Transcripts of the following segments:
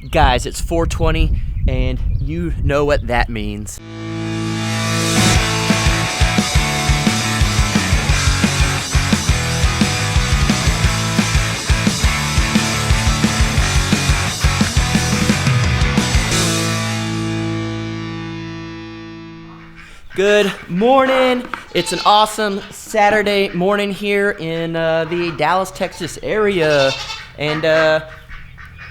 Guys, it's 4:20 and you know what that means. Good morning. It's an awesome Saturday morning here in the Dallas, Texas area, and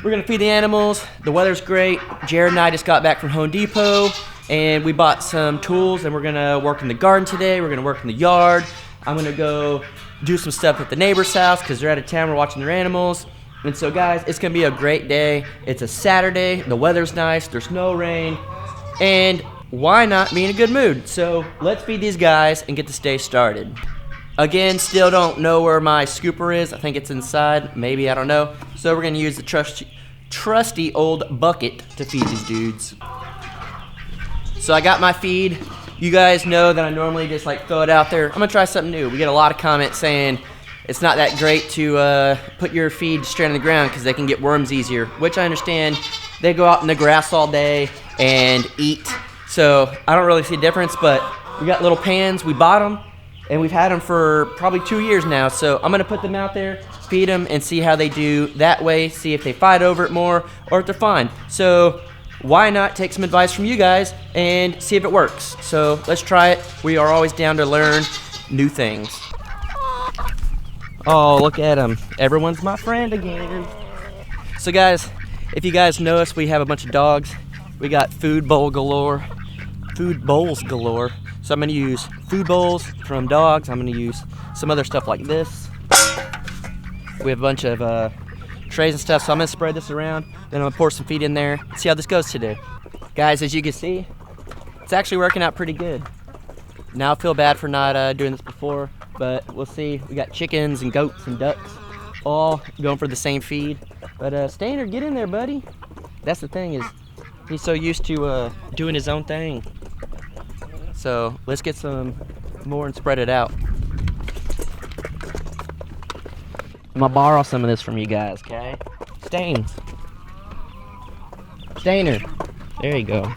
we're gonna feed the animals. The weather's great. Jared and I just got back from Home Depot, and we bought some tools, and we're gonna work in the garden today. We're gonna work in the yard. I'm gonna go do some stuff at the neighbor's house because they're out of town. We're watching their animals, and so guys, it's gonna be a great day. It's a Saturday. The weather's nice. There's no rain, and why not be in a good mood? So let's feed these guys and get this day started. Again, still don't know where my scooper is. I think it's inside, maybe, I don't know. So we're gonna use the trusty old bucket to feed these dudes. So I got my feed. You guys know that I normally just like throw it out there. I'm gonna try something new. We get a lot of comments saying it's not that great to put your feed straight on the ground because they can get worms easier, which I understand. They go out in the grass all day and eat. So I don't really see a difference, but we got little pans, we bought them, and we've had them for probably 2 years now. So I'm gonna put them out there, feed them, and see how they do that way, see if they fight over it more, or if they're fine. So why not take some advice from you guys and see if it works? So let's try it. We are always down to learn new things. Oh, look at them. Everyone's my friend again. So guys, if you guys know us, we have a bunch of dogs. We got food bowls galore. So I'm gonna use food bowls from dogs. I'm gonna use some other stuff like this. We have a bunch of trays and stuff, so I'm gonna spread this around. Then I'm gonna pour some feed in there and see how this goes today. Guys, as you can see, it's actually working out pretty good. Now I feel bad for not doing this before, but we'll see. We got chickens and goats and ducks all going for the same feed. But Stainer, get in there, buddy. That's the thing, is he's so used to doing his own thing. So let's get some more and spread it out. I'm gonna borrow some of this from you guys, okay? Stainer. There you go.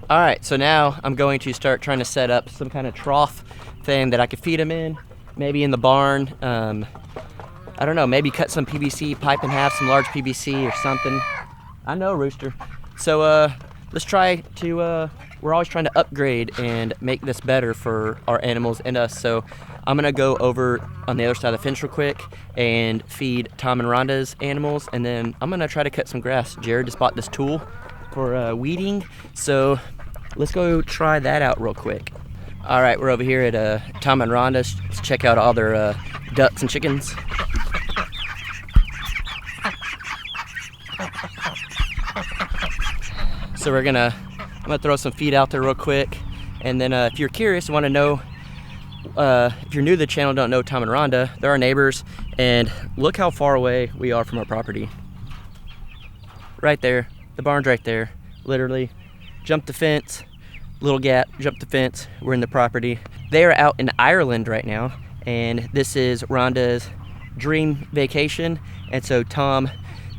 All right, so now I'm going to start trying to set up some kind of trough thing that I could feed them in, maybe in the barn. I don't know, maybe cut some PVC pipe in half, some large PVC or something. I know, Rooster. So let's try to, we're always trying to upgrade and make this better for our animals and us. So I'm gonna go over on the other side of the fence real quick and feed Tom and Rhonda's animals, and then I'm gonna try to cut some grass. Jared just bought this tool for weeding, so let's go try that out real quick. All right, we're over here at Tom and Rhonda's. Let's check out all their ducks and chickens. So I'm gonna throw some feed out there real quick, and then if you're curious and want to know, if you're new to the channel, don't know Tom and Rhonda, they're our neighbors, and look how far away we are from our property. Right there, the barn's right there, literally. Jump the fence, little gap, jump the fence, we're in the property. They are out in Ireland right now, and this is Rhonda's dream vacation, and so Tom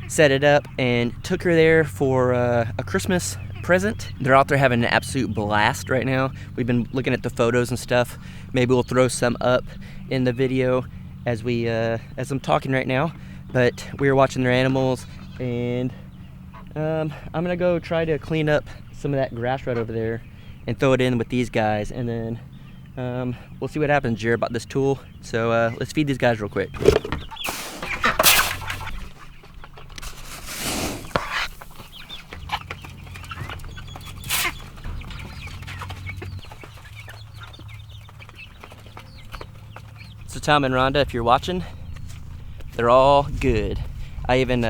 set it up and took her there for a Christmas present. They're out there having an absolute blast right now. We've been looking at the photos and stuff. Maybe we'll throw some up in the video as I'm talking right now, but we were watching their animals, and I'm gonna go try to clean up some of that grass right over there and throw it in with these guys, and then we'll see what happens. Jared bought this tool, so let's feed these guys real quick. So Tom and Rhonda, if you're watching, they're all good. I even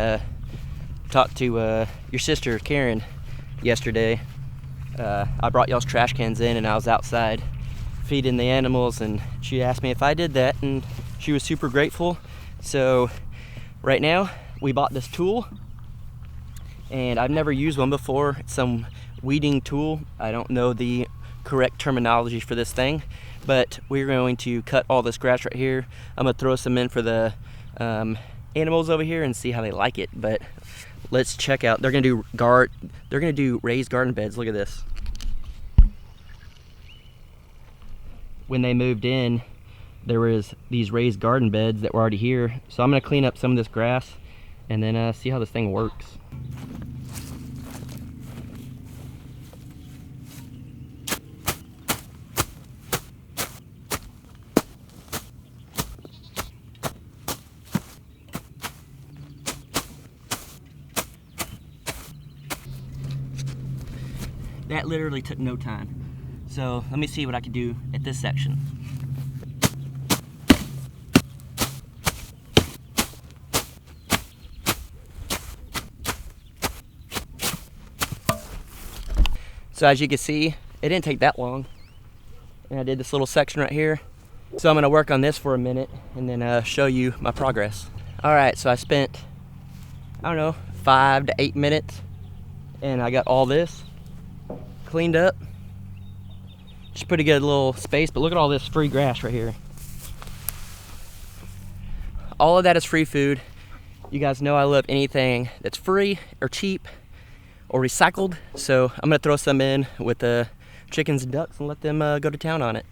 talked to your sister Karen yesterday. I brought y'all's trash cans in, and I was outside feeding the animals, and she asked me if I did that, and she was super grateful. So right now we bought this tool, and I've never used one before. It's some weeding tool. I don't know the correct terminology for this thing, but we're going to cut all this grass right here. I'm gonna throw some in for the animals over here and see how they like it. But let's check out. They're gonna do raised garden beds. Look at this. When they moved in, there was these raised garden beds that were already here. So I'm gonna clean up some of this grass and then see how this thing works. That literally took no time. So let me see what I can do at this section. So as you can see, it didn't take that long. And I did this little section right here. So I'm gonna work on this for a minute and then show you my progress. All right, so I spent, I don't know, 5 to 8 minutes and I got all this cleaned up. Just pretty good little space, but look at all this free grass right here. All of that is free food. You guys know I love anything that's free or cheap or recycled, so I'm gonna throw some in with the chickens and ducks and let them go to town on it.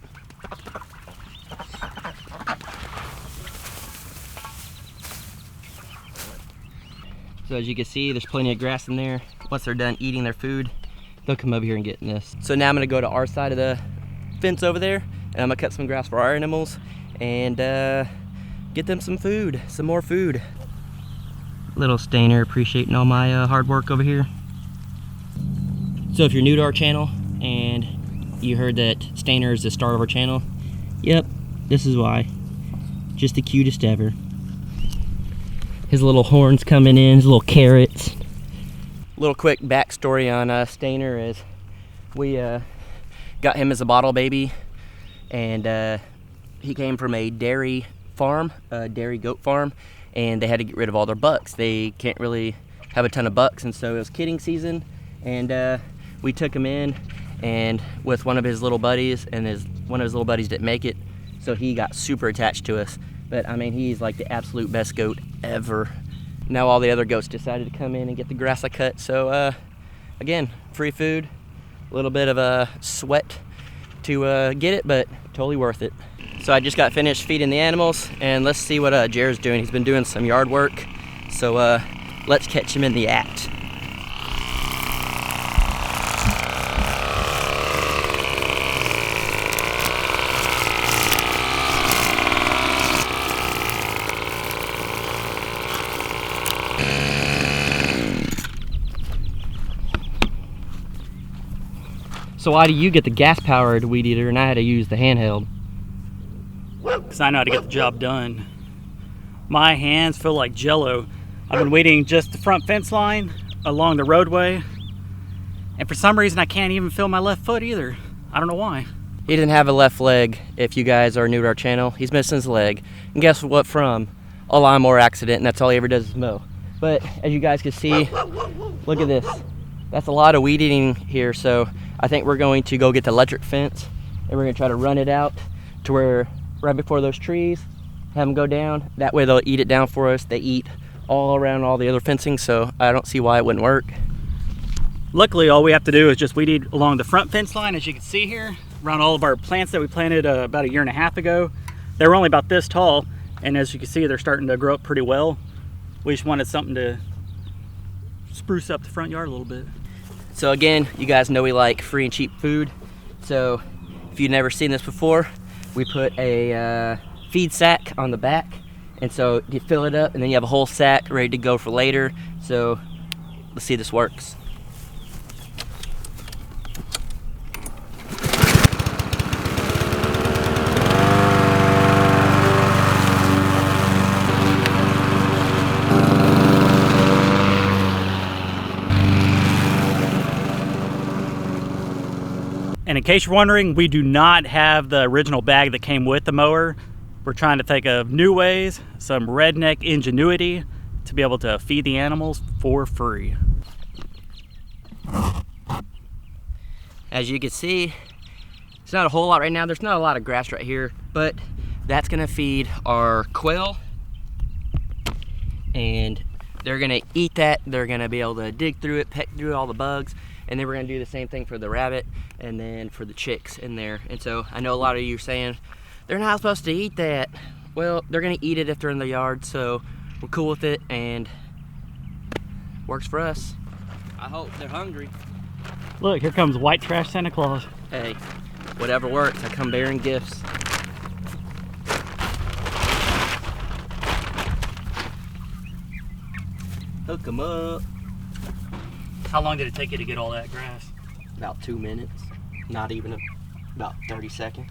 So as you can see, there's plenty of grass in there. Once they're done eating their food, they'll come over here and get in this. So now I'm gonna go to our side of the fence over there and I'm gonna cut some grass for our animals and get them some food, some more food. Little Stainer appreciating all my hard work over here. So if you're new to our channel and you heard that Stainer is the star of our channel, yep, this is why. Just the cutest ever. His little horns coming in, his little carrots. Little quick backstory on Stainer is we got him as a bottle baby, and he came from a dairy farm, a dairy goat farm, and they had to get rid of all their bucks. They can't really have a ton of bucks, and so it was kidding season, and we took him in, and with one of his little buddies, and one of his little buddies didn't make it, so he got super attached to us. But I mean, he's like the absolute best goat ever. Now all the other goats decided to come in and get the grass I cut. So again, free food, a little bit of a sweat to get it, but totally worth it. So I just got finished feeding the animals, and let's see what Jared's doing. He's been doing some yard work, so let's catch him in the act. So why do you get the gas-powered weed eater and I had to use the handheld? Because I know how to get the job done. My hands feel like jello. I've been weeding just the front fence line along the roadway, and for some reason I can't even feel my left foot either. I don't know why. He didn't have a left leg. If you guys are new to our channel, he's missing his leg. And guess what from? A lawnmower accident, and that's all he ever does is mow. But as you guys can see, look at this. That's a lot of weed eating here, so I think we're going to go get the electric fence and we're gonna try to run it out to where right before those trees, have them go down. That way they'll eat it down for us. They eat all around all the other fencing, so I don't see why it wouldn't work. Luckily, all we have to do is just weed eat along the front fence line, as you can see here, around all of our plants that we planted about 1.5 years ago. They were only about this tall, and as you can see, they're starting to grow up pretty well. We just wanted something to spruce up the front yard a little bit. So again, you guys know we like free and cheap food. So if you've never seen this before, we put a feed sack on the back. And so you fill it up and then you have a whole sack ready to go for later. So let's see if this works. And in case you're wondering, we do not have the original bag that came with the mower. We're trying to think of new ways, some redneck ingenuity to be able to feed the animals for free. as you can see, it's not a whole lot right now. There's not a lot of grass right here, but that's gonna feed our quail, and they're gonna eat that. They're gonna be able to dig through it, peck through all the bugs, and then we're gonna do the same thing for the rabbit and then for the chicks in there. And so I know a lot of you are saying, they're not supposed to eat that. Well, they're gonna eat it if they're in the yard, so we're cool with it, and works for us. I hope they're hungry. Look, here comes white trash Santa Claus. Hey, whatever works. I come bearing gifts. Hook them up. How long did it take you to get all that grass? About 2 minutes. Not even about 30 seconds.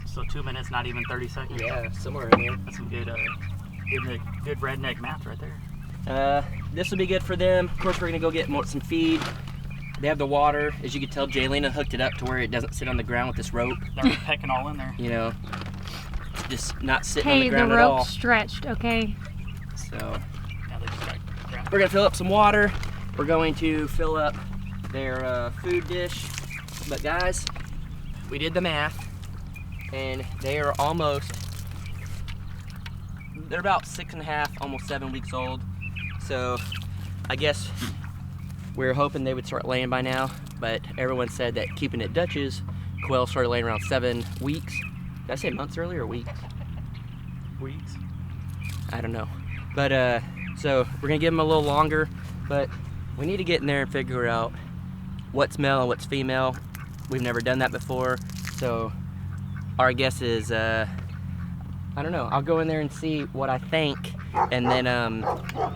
So 2 minutes, not even 30 seconds? Yeah, somewhere in there. That's some good redneck math right there. This will be good for them. Of course, we're gonna go get some feed. They have the water. As you can tell, Jaylena hooked it up to where it doesn't sit on the ground with this rope. They're pecking all in there. You know, it's just not sitting on the ground the at all. rope's stretched, okay? So, Now they just got grass. we're gonna fill up some water. We're going to fill up their food dish. But guys, we did the math, and they are they're about 6.5, almost 7 weeks old. So I guess we're hoping they would start laying by now, but everyone said that keeping it Dutch's, quail started laying around 7 weeks. Did I say months earlier or weeks? Weeds. I don't know. But so we're gonna give them a little longer, but we need to get in there and figure out what's male and what's female. We've never done that before, so our guess is I don't know. I'll go in there and see what I think, and then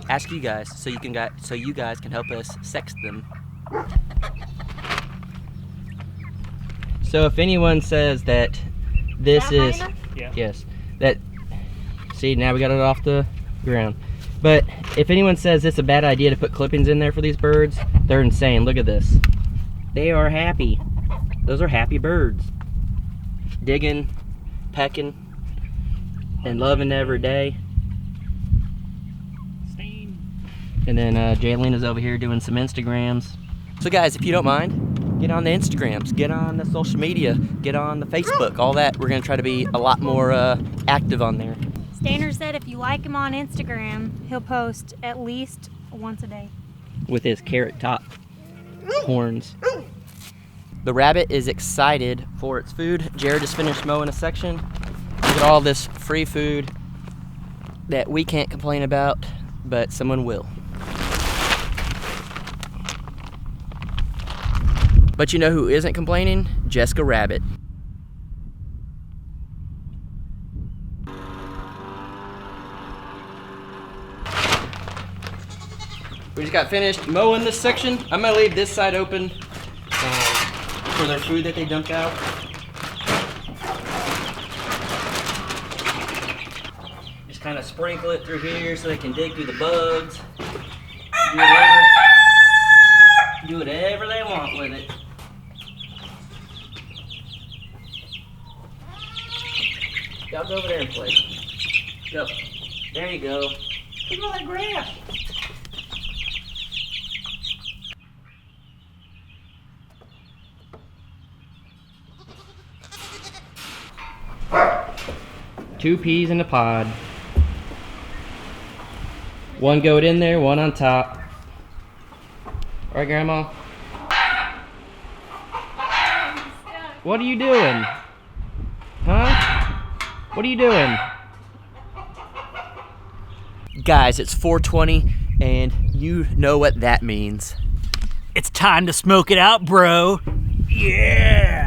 ask you guys so you guys can help us sex them. So if anyone says that this is Yeah. yes, that see, now we got it off the ground. But if anyone says it's a bad idea to put clippings in there for these birds, they're insane. Look at this. They are happy. Those are happy birds. Digging, pecking, and loving every day. Steam. And then Jaylena's over here doing some Instagrams. So guys, if you don't mind, get on the Instagrams, get on the social media, get on the Facebook, all that. We're gonna try to be a lot more active on there. Stainer said if you like him on Instagram, he'll post at least once a day. With his carrot top horns. The rabbit is excited for its food. Jared just finished mowing a section. Look at all this free food that we can't complain about, but someone will. But you know who isn't complaining? Jessica Rabbit. We just got finished mowing this section. I'm gonna leave this side open for their food that they dumped out. Just kind of sprinkle it through here so they can dig through the bugs. Do whatever they want with it. Y'all go over there and play. Go. There you go. Look at all that grass. Two peas in a pod. One goat in there, one on top. All right, Grandma? What are you doing? Huh? What are you doing? Guys, it's 4:20, and you know what that means. It's time to smoke it out, bro. Yeah.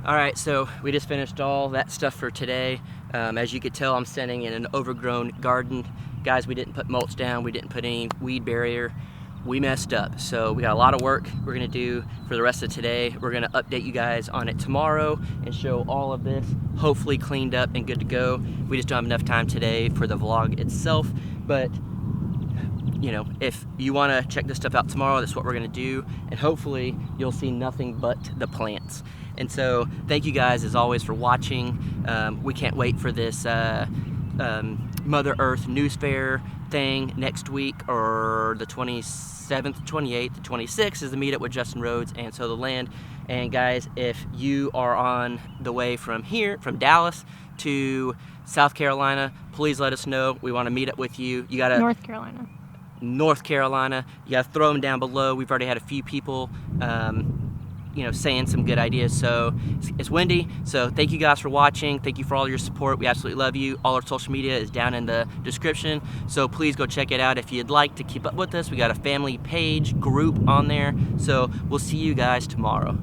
All right, so we just finished all that stuff for today. As you could tell, I'm standing in an overgrown garden. Guys, we didn't put mulch down. We didn't put any weed barrier. We messed up. So we got a lot of work we're gonna do for the rest of today. We're gonna update you guys on it tomorrow and show all of this hopefully cleaned up and good to go. We just don't have enough time today for the vlog itself, but you know, if you wanna check this stuff out tomorrow, that's what we're gonna do, and hopefully you'll see nothing but the plants. And so thank you guys as always for watching. We can't wait for this Mother Earth News Fair thing next week, or the 27th, 28th, the 26th is the meetup with Justin Rhodes and So the Land. And guys, if you are on the way from here, from Dallas to South Carolina, please let us know. We want to meet up with you. You gotta North Carolina. North Carolina. You gotta throw them down below. We've already had a few people, you know, saying some good ideas. So it's windy. So thank you guys for watching. Thank you for all your support. We absolutely love you. All our social media is down in the description. So please go check it out if you'd like to keep up with us. We got a family page group on there. So we'll see you guys tomorrow.